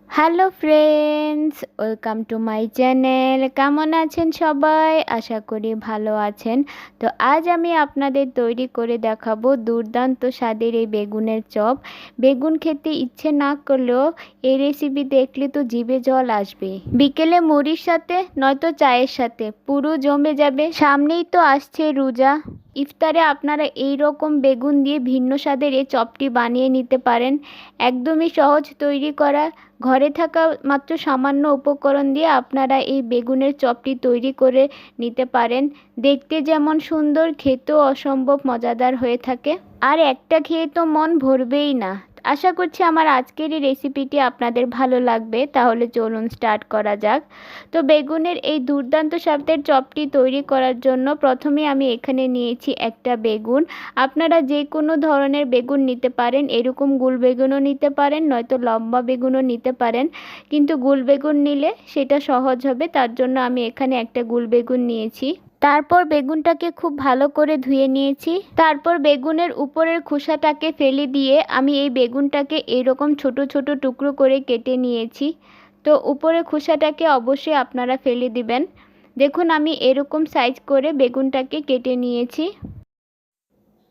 Hello friends, welcome to my channel. কেমন আছেন সবাই? আশা করি ভালো আছেন। তো আজ আমি আপনাদের তৈরি করে দেখাবো দুর্দান্ত স্বাদের এই বেগুনের চপ। বেগুন খেতে ইচ্ছে না করলেও এই রেসিপি দেখলে তো জিভে জল আসবে। বিকেলে মুড়ির সাথে নয়তো চায়ের সাথে পুরো জমে যাবে। সামনেই তো আসছে রোজা। ইফতারে আপনারা এই রকম বেগুন দিয়ে ভিন্ন স্বাদের এই চপটি বানিয়ে নিতে পারেন। একদমই সহজ তৈরি করা, ঘরে থাকা মাত্র সামান্য উপকরণ দিয়ে আপনারা এই বেগুনের চপটি তৈরি করে নিতে পারেন। দেখতে যেমন সুন্দর, খেতেও অসম্ভব মজাদার হয়ে থাকে। আর একটা খেয়ে তো মন ভরবেই না। আশা করছি আমার আজকের এই রেসিপিটি আপনাদের ভালো লাগবে। তাহলে চলুন স্টার্ট করা যাক। তো বেগুনের এই দুর্দান্ত স্বাদের চপটি তৈরি করার জন্য প্রথমে আমি এখানে নিয়েছি একটা বেগুন। আপনারা যে কোনো ধরনের বেগুন নিতে পারেন, এরকম গোল বেগুনও নিতে পারেন, নয়তো লম্বা বেগুনও নিতে পারেন, কিন্তু গোল বেগুন নিলে সেটা সহজ হবে। তার জন্য আমি এখানে একটা গোল বেগুন নিয়েছি। তারপর বেগুনটাকে খুব ভালো করে ধুয়ে নিয়েছি। তারপর বেগুনের উপরের খোসাটাকে ফেলে দিয়ে আমি এই বেগুনটাকে এরকম ছোট ছোট টুকরো করে কেটে নিয়েছি। তো উপরের খোসাটাকে অবশ্যই আপনারা ফেলে দিবেন। দেখুন আমি এরকম সাইজ করে বেগুনটাকে কেটে নিয়েছি।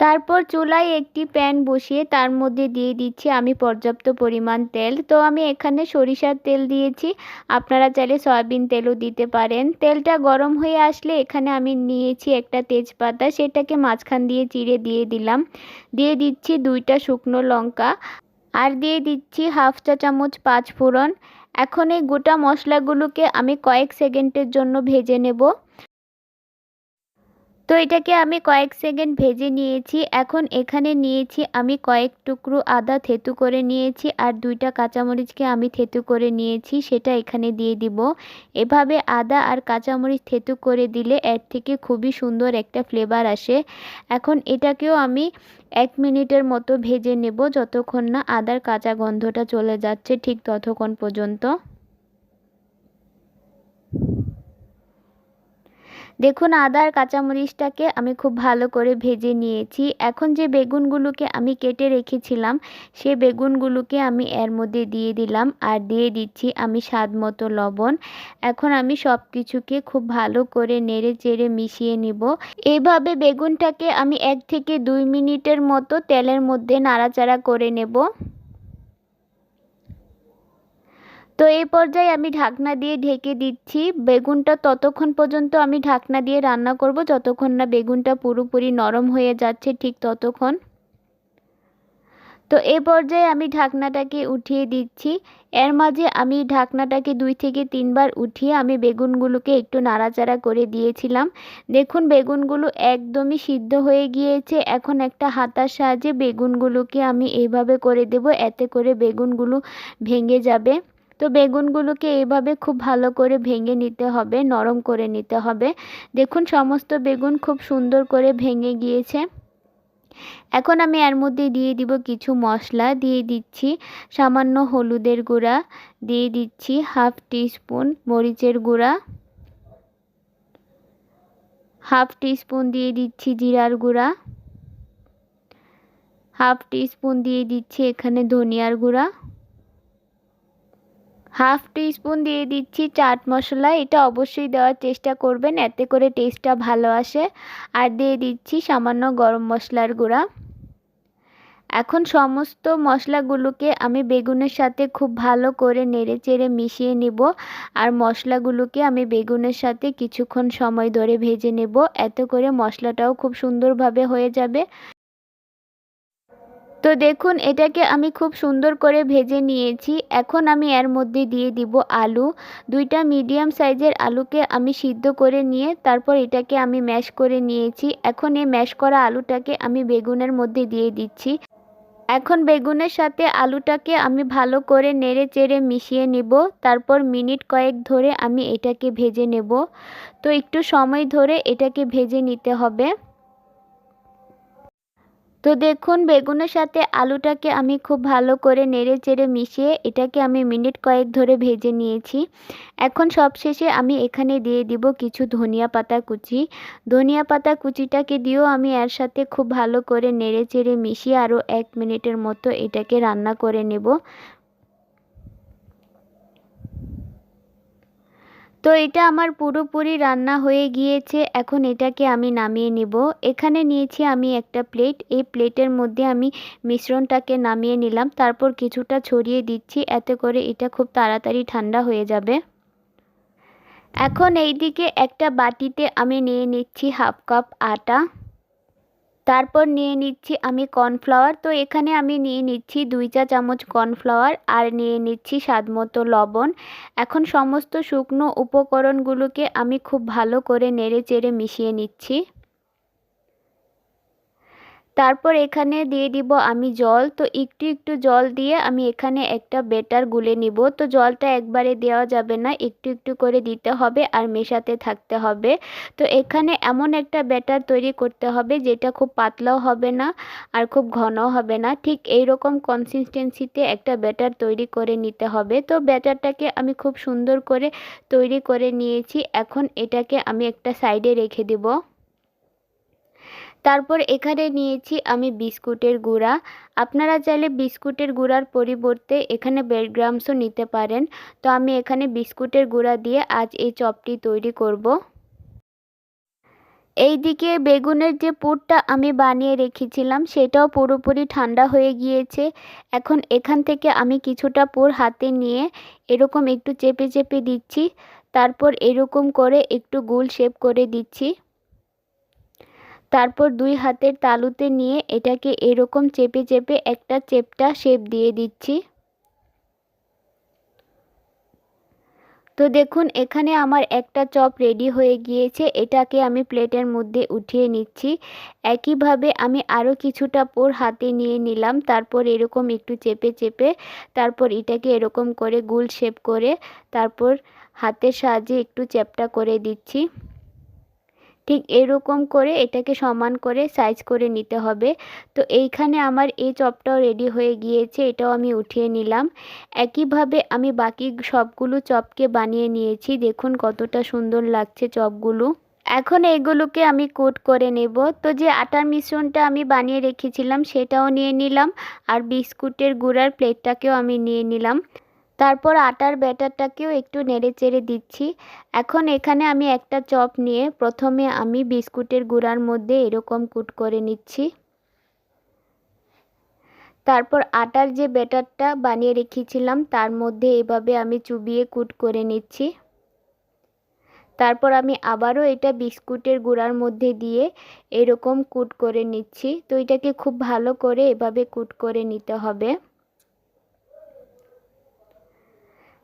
তারপর চুলায় একটি প্যান বসিয়ে তার মধ্যে দিয়ে দিচ্ছি আমি পর্যাপ্ত পরিমাণ তেল। তো আমি এখানে সরিষার তেল দিয়েছি, আপনারা চাইলে সয়াবিন তেলও দিতে পারেন। তেলটা গরম হয়ে আসলে এখানে আমি নিয়েছি একটা তেজপাতা, সেটাকে মাঝখান দিয়ে চিড়ে দিয়ে দিলাম। দিয়ে দিচ্ছি 2টা শুকনো লঙ্কা, আর দিয়ে দিচ্ছি হাফ চা চামচ পাঁচফোড়ন। এখন এই গোটা মশলাগুলোকে আমি কয়েক সেকেন্ডের জন্য ভেজে নেব। তো এটাকে আমি কয়েক সেকেন্ড ভেজে নিয়েছি। এখন এখানে নিয়েছি আমি কয়েক টুকরো আদা থেতু করে নিয়েছি, আর 2টা কাঁচামরিচকে আমি থেতু করে নিয়েছি, সেটা এখানে দিয়ে দিব। এভাবে আদা আর কাঁচামরিচ থেতু করে দিলে এর থেকে খুবই সুন্দর একটা ফ্লেভার আসে। এখন এটাকেও আমি 1 মিনিটের মতো ভেজে নেব, যতক্ষণ না আদার কাঁচা গন্ধটা চলে যাচ্ছে, ঠিক ততক্ষণ পর্যন্ত। দেখুন আদা আর কাঁচামরিচটাকে আমি খুব ভালো করে ভেজে নিয়েছি। এখন যে বেগুনগুলোকে আমি কেটে রেখেছিলাম, সে বেগুনগুলোকে আমি এর মধ্যে দিয়ে দিলাম, আর দিয়ে দিচ্ছি আমি স্বাদ মতো লবণ। এখন আমি সব কিছুকে খুব ভালো করে নেড়ে চেড়ে মিশিয়ে নিব। এইভাবে বেগুনটাকে আমি 1 থেকে 2 মিনিটের মতো তেলের মধ্যে নাড়াচাড়া করে নেব। তো এই পর্যায়ে আমি ঢাকনা দিয়ে ঢেকে দিচ্ছি। বেগুনটা ততক্ষণ পর্যন্ত আমি ঢাকনা দিয়ে রান্না করব যতক্ষণ না বেগুনটা পুরোপুরি নরম হয়ে যাচ্ছে, ঠিক ততক্ষণ। তো এই পর্যায়ে আমি ঢাকনাটাকে উঠিয়ে দিচ্ছি। এর মাঝে আমি ঢাকনাটাকে 2 থেকে 3 বার উঠিয়ে আমি বেগুনগুলোকে একটু নাড়াচাড়া করে দিয়েছিলাম। দেখুন বেগুনগুলো একদমই সিদ্ধ হয়ে গিয়েছে। এখন একটা হাতার সাহায্যে বেগুনগুলোকে আমি এইভাবে করে দেব, এতে করে বেগুনগুলো ভেঙে যাবে। তো বেগুনগুলোকে এইভাবে খুব ভালো করে ভেঙে নিতে হবে, নরম করে নিতে হবে। দেখুন সমস্ত বেগুন খুব সুন্দর করে ভেঙে গিয়েছে। এখন আমি এর মধ্যে দিয়ে দিব কিছু মশলা। দিয়ে দিচ্ছি সামান্য হলুদের গুঁড়া, দিয়ে দিচ্ছি হাফ টিস্পুন মরিচের গুঁড়া, হাফ টিস্পুন দিয়ে দিচ্ছি জিরার গুঁড়া, হাফ টিস্পুন দিয়ে দিচ্ছি এখানে ধনিয়ার গুঁড়া, হাফ টিস্পুন দিয়ে দিচ্ছি চাট মশলা। এটা অবশ্যই দেওয়ার চেষ্টা করবেন, এতে করে টেস্টটা ভালো আসে। আর দিয়ে দিচ্ছি সামান্য গরম মশলার গুঁড়া। এখন সমস্ত মশলাগুলোকে আমি বেগুনের সাথে খুব ভালো করে নেড়েচেড়ে মিশিয়ে নেব। আর মশলাগুলোকে আমি বেগুনের সাথে কিছুক্ষণ সময় ধরে ভেজে নেব, এতে করে মশলাটাও খুব সুন্দরভাবে হয়ে যাবে। তো দেখুন এটাকে আমি খুব সুন্দর করে ভেজে নিয়েছি। এখন আমি এর মধ্যে দিয়ে দিব আলু। 2টা মিডিয়াম সাইজের আলুকে আমি সিদ্ধ করে নিয়ে তারপর এটাকে আমি ম্যাশ করে নিয়েছি। এখন এই ম্যাশ করা আলুটাকে আমি বেগুনের মধ্যে দিয়ে দিচ্ছি। এখন বেগুনের সাথে আলুটাকে আমি ভালো করে নেড়ে চেড়ে মিশিয়ে নেব। তারপর মিনিট কয়েক ধরে আমি এটাকে ভেজে নেব। তো একটু সময় ধরে এটাকে ভেজে নিতে হবে। তো দেখুন বেগুনের সাথে আলুটাকে আমি খুব ভালো করে নেড়ে চেড়ে মিশিয়ে এটাকে আমি মিনিট কয়েক ধরে ভেজে নিয়েছি। এখন সবশেষে আমি এখানে দিয়ে দিব কিছু ধনিয়া পাতা কুচি। ধনিয়া পাতা কুচিটাকে দিয়েও আমি এর সাথে খুব ভালো করে নেড়ে চেড়ে মিশিয়ে আরও 1 মিনিটের মতো এটাকে রান্না করে নেব। তো এটা আমার পুরোপুরি রান্না হয়ে গিয়েছে। এখন এটাকে আমি নামিয়ে নিব। এখানে নিয়েছি আমি একটা প্লেট। এই প্লেটের মধ্যে আমি মিশ্রণটাকে নামিয়ে নিলাম, তারপর কিছুটা ছড়িয়ে দিচ্ছি, এতে করে এটা খুব তাড়াতাড়ি ঠান্ডা হয়ে যাবে। এখন এইদিকে একটা বাটিতে আমি নিয়ে নিচ্ছি হাফ কাপ আটা, তারপর নিয়ে নিচ্ছি আমি কর্নফ্লাওয়ার। তো এখানে আমি নিয়ে নিচ্ছি 2 চা চামচ কর্নফ্লাওয়ার আর নিয়ে নিচ্ছি স্বাদমতো লবণ। এখন সমস্ত শুকনো উপকরণগুলোকে আমি খুব ভালো করে নেড়েচেড়ে মিশিয়ে নিচ্ছি। তারপর এখানে দিয়ে দিব আমি জল। তো একটু একটু জল দিয়ে আমি এখানে একটা ব্যাটার গুলে নিব। তো জলটা একবারে দেওয়া যাবে না, একটু একটু করে দিতে হবে আর মেশাতে থাকতে হবে। তো এখানে এমন একটা ব্যাটার তৈরি করতে হবে যেটা খুব পাতলাও হবে না আর খুব ঘনও হবে না, ঠিক এই রকম কনসিস্টেন্সিতে একটা ব্যাটার তৈরি করে নিতে হবে। তো ব্যাটারটাকে আমি খুব সুন্দর করে তৈরি করে নিয়েছি। এখন এটাকে আমি একটা সাইডে রেখে দেব। তারপর এখানে নিয়েছি আমি বিস্কুটের গুঁড়া। আপনারা চাইলে বিস্কুটের গুঁড়ার পরিবর্তে এখানে ব্রেড ক্রাম্বসও নিতে পারেন। তো আমি এখানে বিস্কুটের গুঁড়া দিয়ে আজ এই চপটি তৈরি করব। এইদিকে বেগুনের যে পুরটা আমি বানিয়ে রেখেছিলাম সেটাও পুরোপুরি ঠান্ডা হয়ে গিয়েছে। এখন এখান থেকে আমি কিছুটা পুর হাতে নিয়ে এরকম একটু চেপে চেপে দিচ্ছি, তারপর এরকম করে একটু গোল শেপ করে দিচ্ছি। তারপর 2 হাতের তালুতে নিয়ে এটাকে এরকম চেপে চেপে একটা চেপটা শেপ দিয়ে দিচ্ছি। তো দেখুন এখানে আমার একটা চপ রেডি হয়ে গিয়েছে। এটাকে আমি প্লেটের মধ্যে উঠিয়ে নিচ্ছি। একইভাবে আমি আরও কিছুটা পুর হাতে নিয়ে নিলাম, তারপর এরকম একটু চেপে চেপে তারপর এটাকে এরকম করে গোল শেপ করে তারপর হাতের সাহায্যে একটু চ্যাপ্টা করে দিচ্ছি। ঠিক এরকম করে এটাকে সমান করে সাইজ করে নিতে হবে। তো এইখানে আমার এই চপটাও রেডি হয়ে গিয়েছে, এটাও আমি উঠিয়ে নিলাম। একইভাবে আমি বাকি সবগুলো চপকে বানিয়ে নিয়েছি। দেখুন কতটা সুন্দর লাগছে চপগুলো। এখন এগুলোকে আমি কোট করে নেব। তো যে আটার মিশ্রণটা আমি বানিয়ে রেখেছিলাম সেটাও নিয়ে নিলাম আর বিস্কুটের গুঁড়ার প্লেটটাকেও আমি নিয়ে নিলাম। তারপর আটার ব্যাটারটাকেও একটু নেড়েচেড়ে দিচ্ছি। এখন এখানে আমি একটা চপ নিয়ে প্রথমে আমি বিস্কুটের গুঁড়ার মধ্যে এরকম কোট করে নিচ্ছি। তারপর আটার যে ব্যাটারটা বানিয়ে রেখেছিলাম তার মধ্যে এভাবে আমি চুবিয়ে কোট করে নিচ্ছি। তারপর আমি আবারও এটা বিস্কুটের গুঁড়ার মধ্যে দিয়ে এরকম কোট করে নিচ্ছি। তো এটাকে খুব ভালো করে এভাবে কোট করে নিতে হবে।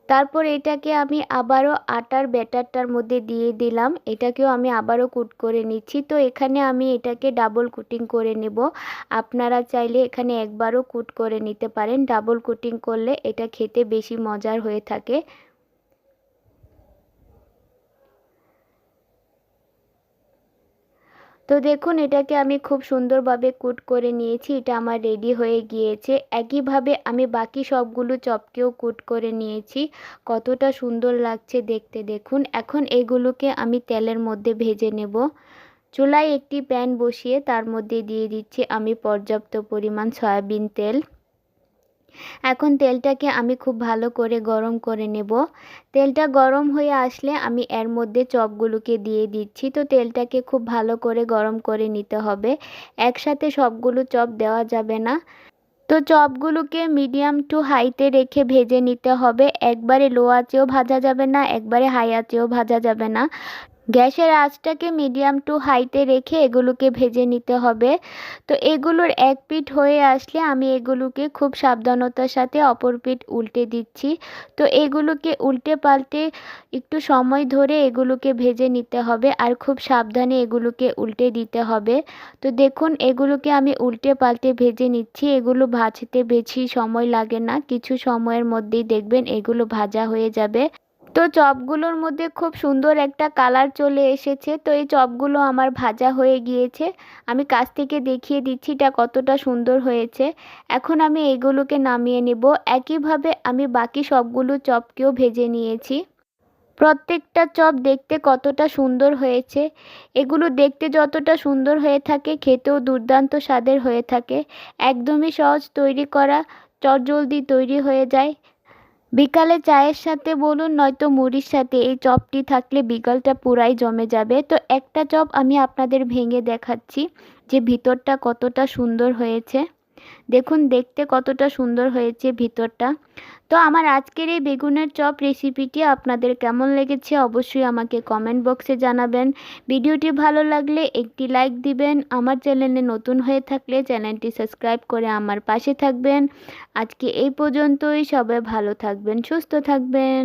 তারপর এটাকে আমি আবারও আটার ব্যাটারটার মধ্যে দিয়ে দিলাম, এটাকেও আমি আবারও কোট করে নিচ্ছি। তো এখানে আমি এটাকে ডাবল কোটিং করে নেব। আপনারা চাইলে এখানে একবারও কোট করে নিতে পারেন, ডাবল কোটিং করলে এটা খেতে বেশি মজার হয়ে থাকে। তো দেখুন এটাকে আমি খুব সুন্দরভাবে কোট করে নিয়েছি, এটা আমার রেডি হয়ে গিয়েছে। একইভাবে আমি বাকি সবগুলো চপকেও কোট করে নিয়েছি। কতটা সুন্দর লাগছে দেখতে দেখুন। এখন এগুলোকে আমি তেলের মধ্যে ভেজে নেব। চুলায় একটি প্যান বসিয়ে তার মধ্যে দিয়ে দিচ্ছি আমি পর্যাপ্ত পরিমাণ সয়াবিন তেল। এখন তেলটাকে আমি খুব ভালো করে গরম করে নেব। তেলটা গরম হয়ে আসলে আমি এর মধ্যে চপগুলোকে দিয়ে দিচ্ছি। তো তেলটাকে খুব ভালো করে গরম করে নিতে হবে, একসাথে সবগুলো চপ দেওয়া যাবে না। তো চপগুলোকে মিডিয়াম টু হাইতে রেখে ভেজে নিতে হবে, একবারে লো আঁচেও ভাজা যাবে না, একবারে হাই আঁচেও ভাজা যাবে না। গ্যাসের আঁচটাকে মিডিয়াম টু হাইতে রেখে এগুলোকে ভেজে নিতে হবে। তো এগুলোর এক পিঠ হয়ে আসলে আমি এগুলোকে খুব সাবধানতার সাথে অপর পিঠ উল্টে দিচ্ছি। তো এগুলোকে উল্টে পাল্টে একটু সময় ধরে এগুলোকে ভেজে নিতে হবে আর খুব সাবধানে এগুলোকে উল্টে দিতে হবে। তো দেখুন এগুলোকে আমি উল্টে পাল্টে ভেজে নিচ্ছি। এগুলো ভাজতে বেশি সময় লাগে না, কিছু সময়ের মধ্যেই দেখবেন এগুলো ভাজা হয়ে যাবে। তো চপগুলোর মধ্যে খুব সুন্দর একটা কালার চলে এসেছে। তো এই চপগুলো আমার ভাজা হয়ে গিয়েছে, আমি কাছ থেকে দেখিয়ে দিচ্ছি এটা কতটা সুন্দর হয়েছে। এখন আমি এগুলোকে নামিয়ে নেব। একইভাবে আমি বাকি সবগুলো চপকেও ভেজে নিয়েছি। প্রত্যেকটা চপ দেখতে কতটা সুন্দর হয়েছে। এগুলো দেখতে যতটা সুন্দর হয়ে থাকে খেতেও দুর্দান্ত স্বাদের হয়ে থাকে। একদমই সহজ তৈরি করা, চটজলদি তৈরি হয়ে যায়। বিকালে চায়ের সাথে বলুন নয়তো মুড়ির সাথে এই চপটি থাকলে বিকালটা পুরাই জমে যাবে। তো একটা চপ আমি আপনাদের ভেঙে দেখাচ্ছি যে ভিতরটা কতটা সুন্দর হয়েছে। দেখুন দেখতে কতটা সুন্দর হয়েছে ভিতরটা। তো আমার আজকের এই বেগুনের চপ রেসিপিটি আপনাদের কেমন লেগেছে অবশ্যই আমাকে কমেন্ট বক্সে জানাবেন। ভিডিওটি ভালো লাগলে একটি লাইক দিবেন। আমার চ্যানেলে নতুন হয়ে থাকলে চ্যানেলটি সাবস্ক্রাইব করে আমার পাশে থাকবেন। আজকে এই পর্যন্তই, সবাই ভালো থাকবেন, সুস্থ থাকবেন।